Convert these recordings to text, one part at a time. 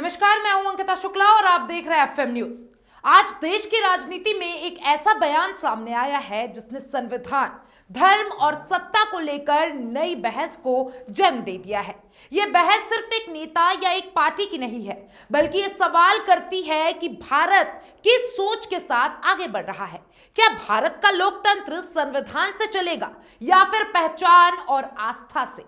नमस्कार, मैं हूं अंकिता शुक्ला और आप देख रहे हैं एफएम न्यूज। आज देश की राजनीति में एक ऐसा बयान सामने आया है जिसने संविधान, धर्म और सत्ता को लेकर नई बहस को जन्म दे दिया है। यह बहस सिर्फ एक नेता या एक पार्टी की नहीं है, बल्कि यह सवाल करती है कि भारत किस सोच के साथ आगे बढ़ रहा है। क्या भारत का लोकतंत्र संविधान से चलेगा या फिर पहचान और आस्था से?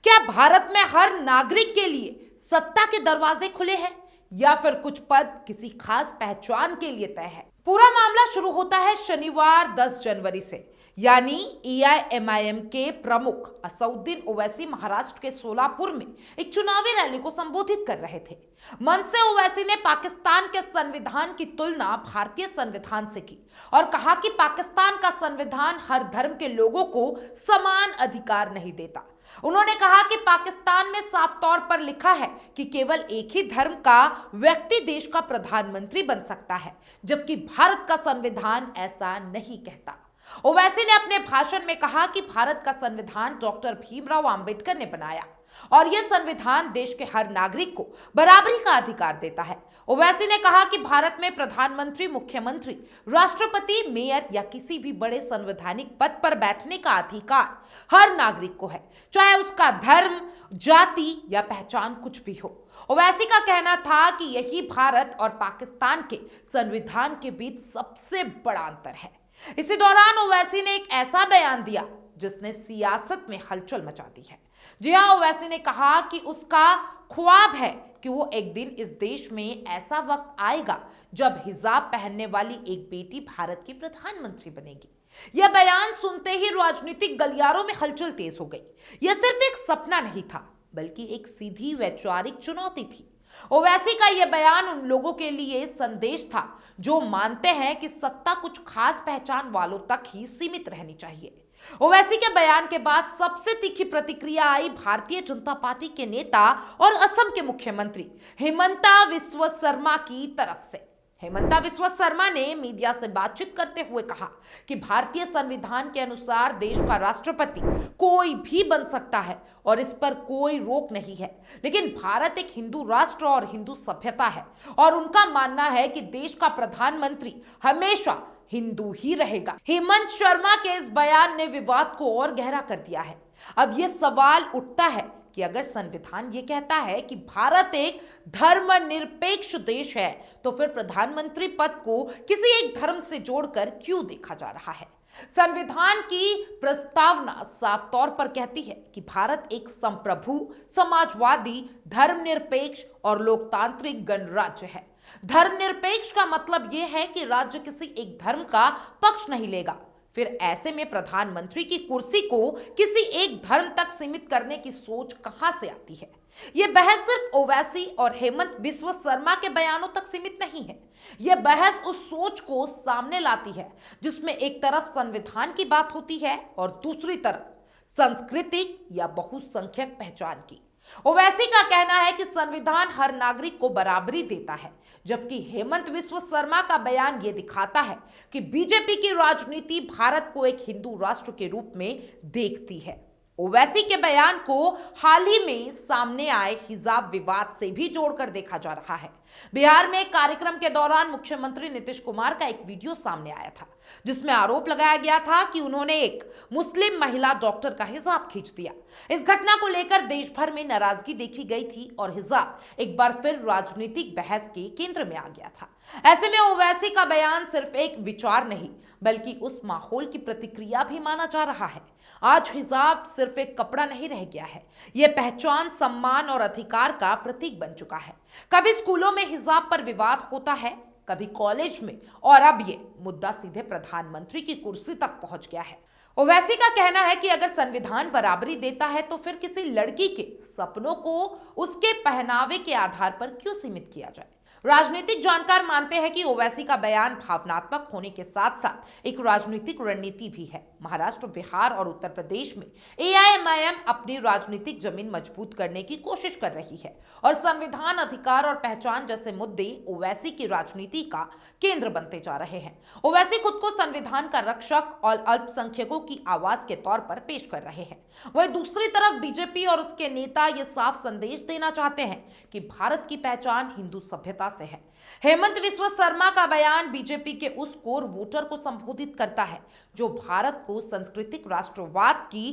क्या भारत में हर नागरिक के लिए सत्ता के दरवाजे खुले हैं या फिर कुछ पद किसी खास पहचान के लिए तय है? पूरा मामला शुरू होता है शनिवार 10 जनवरी से, यानी एआईएमआईएम के प्रमुख असदुद्दीन ओवैसी महाराष्ट्र के सोलापुर में एक चुनावी रैली को संबोधित कर रहे थे। मंच से ओवैसी ने पाकिस्तान के संविधान की तुलना भारतीय संविधान से की और कहा कि पाकिस्तान का संविधान हर धर्म के लोगों को समान अधिकार नहीं देता। उन्होंने कहा कि पाकिस्तान में साफ तौर पर लिखा है कि केवल एक ही धर्म का व्यक्ति देश का प्रधानमंत्री बन सकता है, जबकि भारत का संविधान ऐसा नहीं कहता। ओवैसी ने अपने भाषण में कहा कि भारत का संविधान डॉक्टर भीमराव अंबेडकर ने बनाया और यह संविधान देश के हर नागरिक को बराबरी का अधिकार देता है। ओवैसी ने कहा कि भारत में प्रधानमंत्री, मुख्यमंत्री, राष्ट्रपति, मेयर या किसी भी बड़े संवैधानिक पद पर बैठने का अधिकार हर नागरिक को है, चाहे उसका धर्म, जाति या पहचान कुछ भी हो। ओवैसी का कहना था कि यही भारत और पाकिस्तान के संविधान के बीच सबसे बड़ा अंतर है। इसी दौरान ओवैसी ने एक ऐसा बयान दिया जिसने सियासत में हलचल मचा दी है। जी हां, ओवैसी ने कहा कि उसका ख्वाब है कि वो एक दिन इस देश में ऐसा वक्त आएगा जब हिजाब पहनने वाली एक बेटी भारत की प्रधानमंत्री बनेगी। यह बयान सुनते ही राजनीतिक गलियारों में हलचल तेज हो गई। यह सिर्फ एक सपना नहीं था, बल्कि एक सीधी वैचारिक चुनौती थी। ओवैसी का यह बयान उन लोगों के लिए संदेश था जो मानते हैं कि सत्ता कुछ खास पहचान वालों तक ही सीमित रहनी चाहिए। ओवैसी के बयान के बाद सबसे तीखी प्रतिक्रिया आई भारतीय जनता पार्टी के नेता और असम के मुख्यमंत्री हेमंता बिस्वा शर्मा की तरफ से। हेमंता बिस्वा शर्मा ने मीडिया से बातचीत करते हुए कहा कि भारतीय संविधान के अनुसार देश का राष्ट्रपति कोई भी बन सकता है और इस पर कोई रोक नहीं है, लेकिन भारत एक हिंदू राष्ट्र और हिंदू सभ्यता है और उनका मानना है कि देश का प्रधानमंत्री हमेशा हिंदू ही रहेगा। हेमंत शर्मा के इस बयान ने विवाद को और गहरा कर दिया है। अब यह सवाल उठता है कि अगर संविधान ये कहता है कि भारत एक धर्मनिरपेक्ष देश है, तो फिर प्रधानमंत्री पद को किसी एक धर्म से जोड़कर क्यों देखा जा रहा है? संविधान की प्रस्तावना साफ तौर पर कहती है कि भारत एक संप्रभु, समाजवादी, धर्मनिरपेक्ष और लोकतांत्रिक गणराज्य है। धर्मनिरपेक्ष का मतलब यह है कि राज्य किसी एक धर्म का पक्ष नहीं लेगा। फिर ऐसे में प्रधानमंत्री की कुर्सी को किसी एक धर्म तक सीमित करने की सोच कहां से आती है? यह बहस सिर्फ ओवैसी और हेमंत बिस्वा शर्मा के बयानों तक सीमित नहीं है। यह बहस उस सोच को सामने लाती है जिसमें एक तरफ संविधान की बात होती है और दूसरी तरफ सांस्कृतिक या बहुसंख्यक पहचान की। ओवैसी का कहना है कि संविधान हर नागरिक को बराबरी देता है, जबकि हेमंत बिस्वा शर्मा का बयान यह दिखाता है कि बीजेपी की राजनीति भारत को एक हिंदू राष्ट्र के रूप में देखती है। ओवैसी के बयान को हाल ही में सामने आए हिजाब विवाद से भी जोड़कर देखा जा रहा है। बिहार में एक कार्यक्रम के दौरान मुख्यमंत्री नीतीश कुमार का एक वीडियो सामने आया था जिसमें आरोप लगाया गया था कि उन्होंने एक मुस्लिम महिला डॉक्टर का हिजाब खींच दिया। इस घटना को लेकर देश भर में नाराजगी देखी गई थी और हिजाब एक बार फिर राजनीतिक बहस के केंद्र में आ गया था। ऐसे में ओवैसी का बयान सिर्फ एक विचार नहीं, बल्कि उस माहौल की प्रतिक्रिया भी माना जा रहा है। आज हिजाब सिर्फ एक कपड़ा नहीं रह गया है, यह पहचान, सम्मान और अधिकार का प्रतीक बन चुका है। कभी स्कूलों में हिजाब पर विवाद होता है, कभी कॉलेज में, और अब ये मुद्दा सीधे प्रधानमंत्री की कुर्सी तक पहुंच गया है। ओवैसी का कहना है कि अगर संविधान बराबरी देता है तो फिर किसी लड़की के सपनों को उसके पहनावे के आधार पर क्यों सीमित किया जाए? राजनीतिक जानकार मानते हैं कि ओवैसी का बयान भावनात्मक होने के साथ साथ एक राजनीतिक रणनीति भी है। महाराष्ट्र, बिहार और उत्तर प्रदेश में एआईएमआईएम अपनी राजनीतिक जमीन मजबूत करने की कोशिश कर रही है और संविधान, अधिकार और पहचान जैसे मुद्दे ओवैसी की राजनीति का केंद्र बनते जा रहे हैं। ओवैसी खुद को संविधान का रक्षक और अल्पसंख्यकों की आवाज के तौर पर पेश कर रहे हैं। वहीं दूसरी तरफ बीजेपी और उसके नेता ये साफ संदेश देना चाहते हैं कि भारत की पहचान हिंदू सभ्यता से है। हेमंत विश्व शर्मा का बयान बीजेपी के उस कोर वोटर को संबोधित करता है जो भारत को सांस्कृतिक राष्ट्रवाद की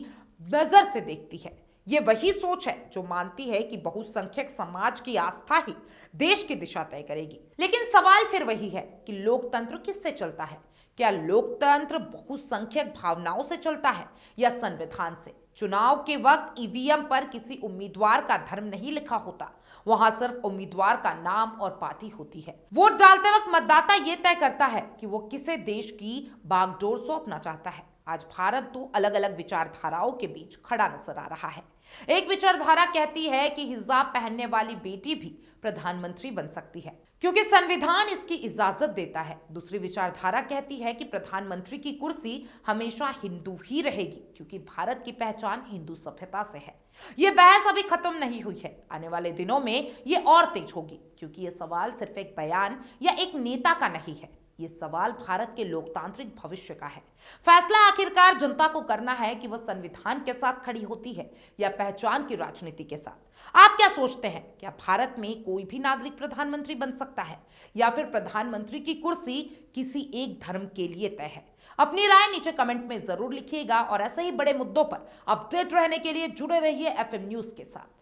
नजर से देखती है। ये वही सोच है जो मानती है कि बहुसंख्यक समाज की आस्था ही देश की दिशा तय करेगी। लेकिन सवाल फिर वही है कि लोकतंत्र किससे चलता है? क्या लोकतंत्र बहुसंख्यक भावनाओं से चलता है या संविधान से? चुनाव के वक्त ईवीएम पर किसी उम्मीदवार का धर्म नहीं लिखा होता, वहां सिर्फ उम्मीदवार का नाम और पार्टी होती है। वोट डालते वक्त मतदाता यह तय करता है कि वो किसे देश की बागडोर सौंपना चाहता है। आज भारत दो अलग अलग विचारधाराओं के बीच खड़ा नजर आ रहा है। एक विचारधारा कहती है कि हिजाब पहनने वाली बेटी भी प्रधानमंत्री बन सकती है क्योंकि संविधान इसकी इजाजत देता है। दूसरी विचारधारा कहती है कि प्रधानमंत्री की कुर्सी हमेशा हिंदू ही रहेगी क्योंकि भारत की पहचान हिंदू सभ्यता से है। यह बहस अभी खत्म नहीं हुई है। आने वाले दिनों में ये और तेज होगी क्योंकि यह सवाल सिर्फ एक बयान या एक नेता का नहीं है। ये सवाल भारत के लोकतांत्रिक भविष्य का है। फैसला आखिरकार जनता को करना है कि वह संविधान के साथ खड़ी होती है या पहचान की राजनीति के साथ। आप क्या सोचते हैं? क्या भारत में कोई भी नागरिक प्रधानमंत्री बन सकता है या फिर प्रधानमंत्री की कुर्सी किसी एक धर्म के लिए तय है? अपनी राय नीचे कमेंट में जरूर लिखिएगा और ऐसे ही बड़े मुद्दों पर अपडेट रहने के लिए जुड़े रहिए एफएम न्यूज के साथ।